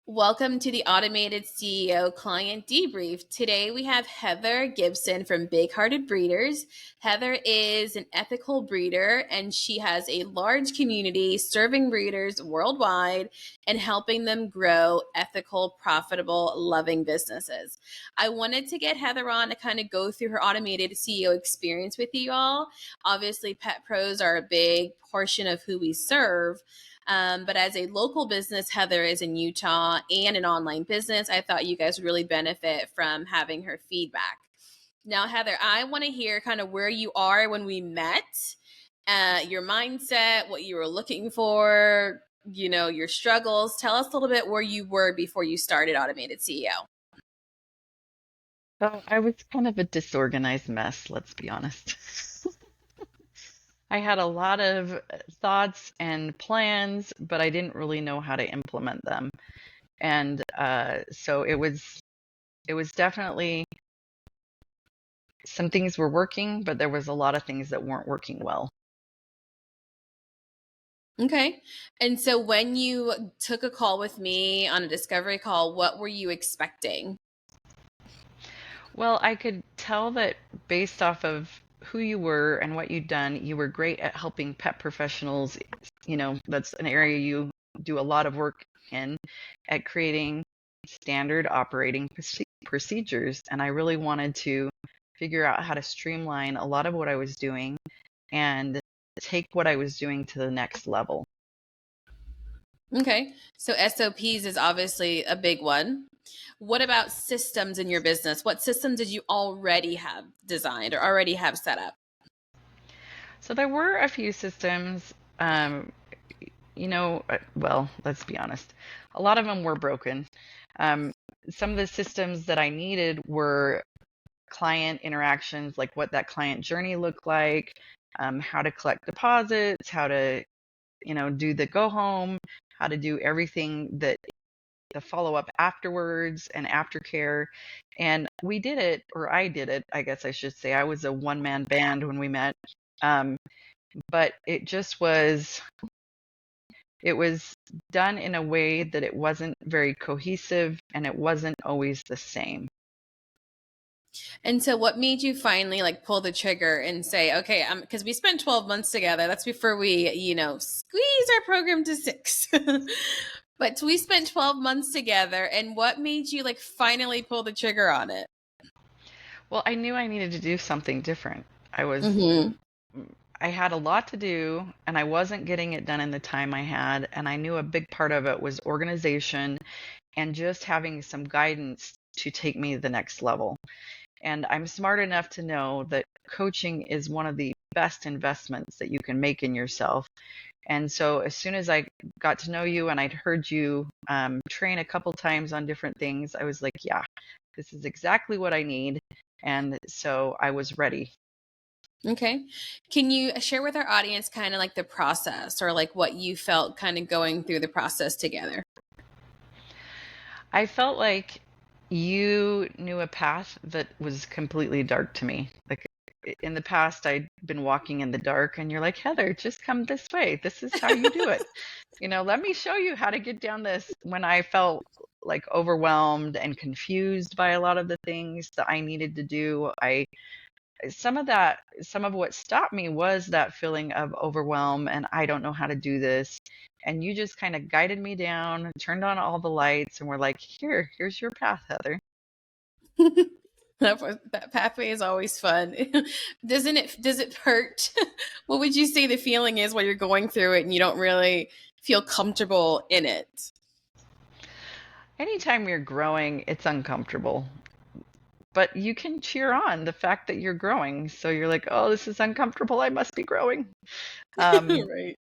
Welcome to the Automated CEO Client Debrief. Today we have Heather Gibson from Big Hearted Breeders. Heather is an ethical breeder and she has a large community serving breeders worldwide and helping them grow ethical, profitable, loving businesses. I wanted to get Heather on to kind of go through her automated CEO experience with you all. Obviously, pet pros are a big portion of who we serve. But as a local business, Heather is in Utah and an online business. I thought you guys really benefit from having her feedback. Now, Heather, I want to hear kind of where you are when we met, your mindset, what you were looking for, your struggles. Tell us a little bit where you were before you started Automated CEO. So I was kind of a disorganized mess, let's be honest. I had a lot of thoughts and plans, but I didn't really know how to implement them. And so it was definitely some things were working, but there was a lot of things that weren't working well. Okay. And so when you took a call with me on a discovery call, what were you expecting? Well, I could tell that based off of who you were and what you'd done, you were great at helping pet professionals. That's an area you do a lot of work in at creating standard operating procedures. And I really wanted to figure out how to streamline a lot of what I was doing and take what I was doing to the next level. Okay. So SOPs is obviously a big one. What about systems in your business? What systems did you already have designed or already have set up? So there were a few systems, well, let's be honest, a lot of them were broken. Um, some of the systems that I needed were client interactions, like what that client journey looked like, how to collect deposits, how to, do the go home, how to do everything that the follow up afterwards and aftercare. And we did it, or I did it, I guess I should say. I was a one man band when we met. Um, but it was done in a way that it wasn't very cohesive and it wasn't always the same. And so what made you finally like pull the trigger and say, okay, because we spent 12 months together. That's before we, squeeze our program to 6. But we spent 12 months together. And what made you like finally pull the trigger on it? Well, I knew I needed to do something different. I was Mm-hmm. I had a lot to do and I wasn't getting it done in the time I had, and I knew a big part of it was organization and just having some guidance to take me to the next level. And I'm smart enough to know that coaching is one of the best investments that you can make in yourself. And so as soon as I got to know you and I'd heard you train a couple times on different things, I was like, yeah, this is exactly what I need. And so I was ready. Okay. Can you share with our audience kind of like the process or like what you felt kind of going through the process together? I felt like you knew a path that was completely dark to me. Like in the past, I'd been walking in the dark, and you're like, Heather, just come this way. This is how you do it. Let me show you how to get down this. When I felt like overwhelmed and confused by a lot of the things that I needed to do, some of what stopped me was that feeling of overwhelm and I don't know how to do this. And you just kind of guided me down, turned on all the lights, and were like, here's your path, Heather. That pathway is always fun. Does it hurt? What would you say the feeling is while you're going through it and you don't really feel comfortable in it? Anytime you're growing, it's uncomfortable. But you can cheer on the fact that you're growing. So you're like, oh, this is uncomfortable. I must be growing. Um, Right.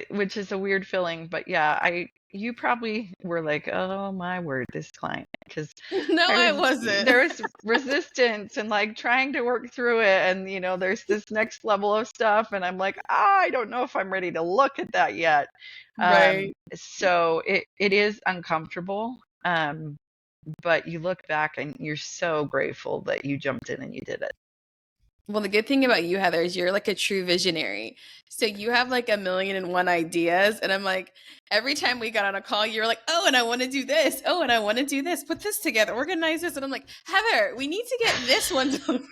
which is a weird feeling. But yeah, you probably were like, oh my word, this client, because No, I I was wasn't. there was resistance and like trying to work through it, and there's this next level of stuff, and I'm like, I don't know if I'm ready to look at that yet. Right. So it is uncomfortable. But you look back and you're so grateful that you jumped in and you did it. Well, the good thing about you, Heather, is you're like a true visionary. So you have like a million and one ideas. And I'm like, every time we got on a call, you're like, oh, and I want to do this. Oh, and I want to do this. Put this together, organize this. And I'm like, Heather, we need to get this one done.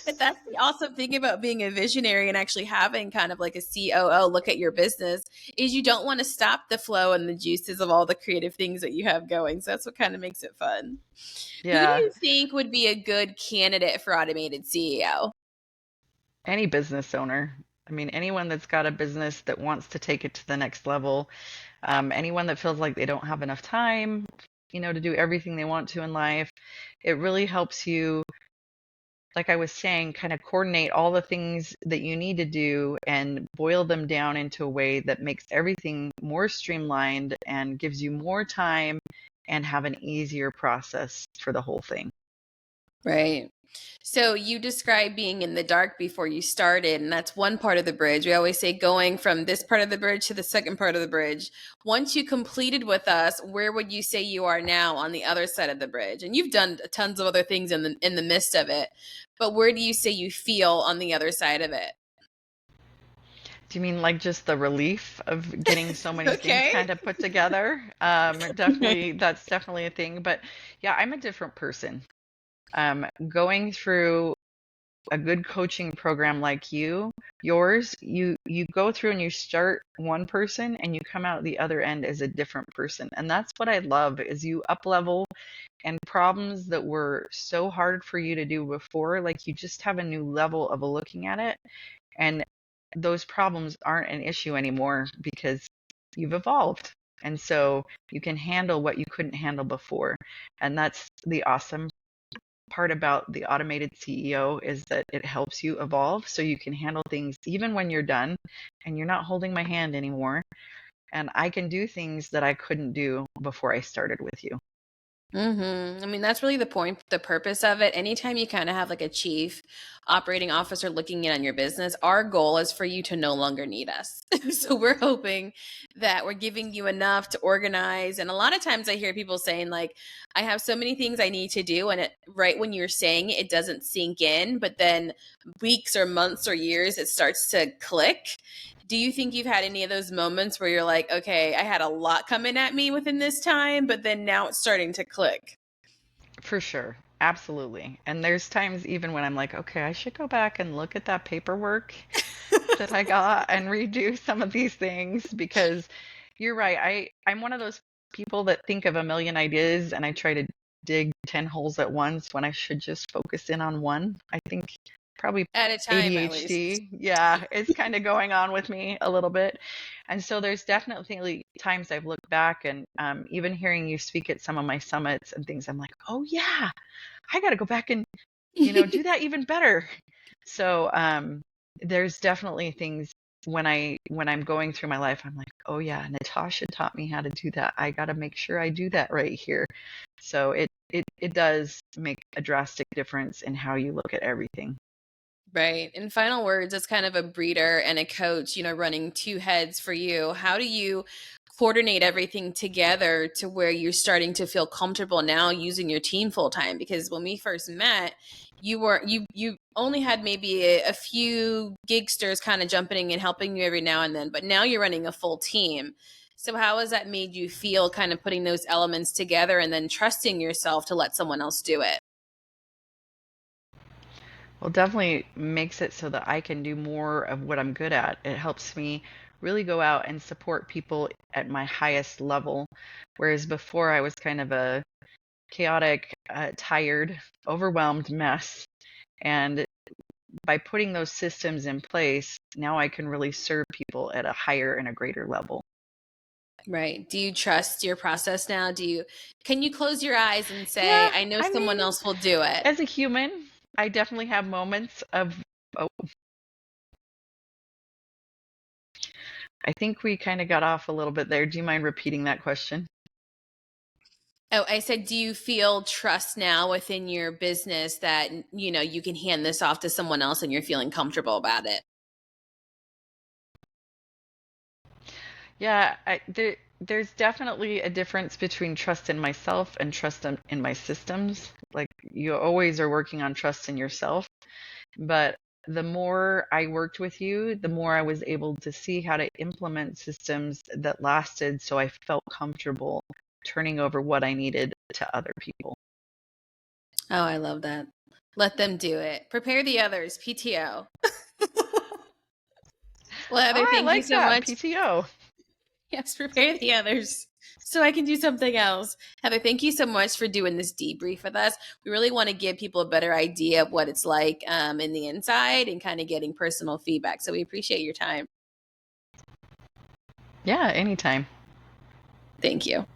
But that's the awesome thing about being a visionary and actually having kind of like a COO look at your business is you don't want to stop the flow and the juices of all the creative things that you have going. So that's what kind of makes it fun. Who do Yeah, you think would be a good candidate for automated CEO? any business owner. I mean, anyone that's got a business that wants to take it to the next level, anyone that feels like they don't have enough time, to do everything they want to in life. It really helps you, like I was saying, kind of coordinate all the things that you need to do and boil them down into a way that makes everything more streamlined and gives you more time and have an easier process for the whole thing. Right. So you described being in the dark before you started, and that's one part of the bridge. We always say going from this part of the bridge to the second part of the bridge. Once you completed with us, where would you say you are now on the other side of the bridge? And you've done tons of other things in the midst of it, but where do you say you feel on the other side of it? Do you mean like just the relief of getting so many things Okay. kind of put together? Definitely, that's definitely a thing. But yeah, I'm a different person. Going through a good coaching program like yours, you go through and you start one person and you come out the other end as a different person. And that's what I love is you up level and problems that were so hard for you to do before, like you just have a new level of looking at it. And those problems aren't an issue anymore because you've evolved. And so you can handle what you couldn't handle before. And that's the awesome part about the automated CEO is that it helps you evolve so you can handle things even when you're done and you're not holding my hand anymore. And I can do things that I couldn't do before I started with you. I mean, that's really the point, the purpose of it. Anytime you kind of have like a chief operating officer looking in on your business, our goal is for you to no longer need us. So we're hoping that we're giving you enough to organize. And a lot of times I hear people saying, like, I have so many things I need to do. And right when you're saying it, it doesn't sink in. But then weeks or months or years, it starts to click. Do you think you've had any of those moments where you're like, okay, I had a lot coming at me within this time, but then now it's starting to click? For sure. Absolutely. And there's times even when I'm like, okay, I should go back and look at that paperwork that I got and redo some of these things because you're right. I'm one of those people that think of a million ideas and I try to dig 10 holes at once when I should just focus in on one. I think probably At a time, at least. ADHD. Yeah, it's kind of going on with me a little bit. And so there's definitely times I've looked back and even hearing you speak at some of my summits and things, I'm like, oh yeah, I got to go back and, do that even better. So there's definitely things when I'm going through my life, I'm like, oh yeah, Natasha taught me how to do that. I got to make sure I do that right here. So it does make a drastic difference in how you look at everything. Right. In final words, as kind of a breeder and a coach, running two heads for you, how do you coordinate everything together to where you're starting to feel comfortable now using your team full time? Because when we first met, you only had maybe a few gigsters kind of jumping in and helping you every now and then, but now you're running a full team. So how has that made you feel kind of putting those elements together and then trusting yourself to let someone else do it? Well, definitely makes it so that I can do more of what I'm good at. It helps me really go out and support people at my highest level. Whereas before I was kind of a chaotic, tired, overwhelmed mess. And by putting those systems in place, now I can really serve people at a higher and a greater level. Right. Do you trust your process now? Can you close your eyes and say, Yeah, I know I someone mean, else will do it? as a human, I definitely have moments of, oh, I think we kind of got off a little bit there. Do you mind repeating that question? Oh, I said, do you feel trust now within your business that, you can hand this off to someone else and you're feeling comfortable about it? Yeah, there's definitely a difference between trust in myself and trust in my systems. Like you always are working on trust in yourself, but the more I worked with you, the more I was able to see how to implement systems that lasted so I felt comfortable turning over what I needed to other people. Oh, I love that. Let them do it. Prepare the others, PTO. Well, Oh, Heather, I thank you like so that, much. PTO. Yes, prepare the others so I can do something else. Heather, thank you so much for doing this debrief with us. We really want to give people a better idea of what it's like in the inside and kind of getting personal feedback. So we appreciate your time. Yeah, anytime. Thank you.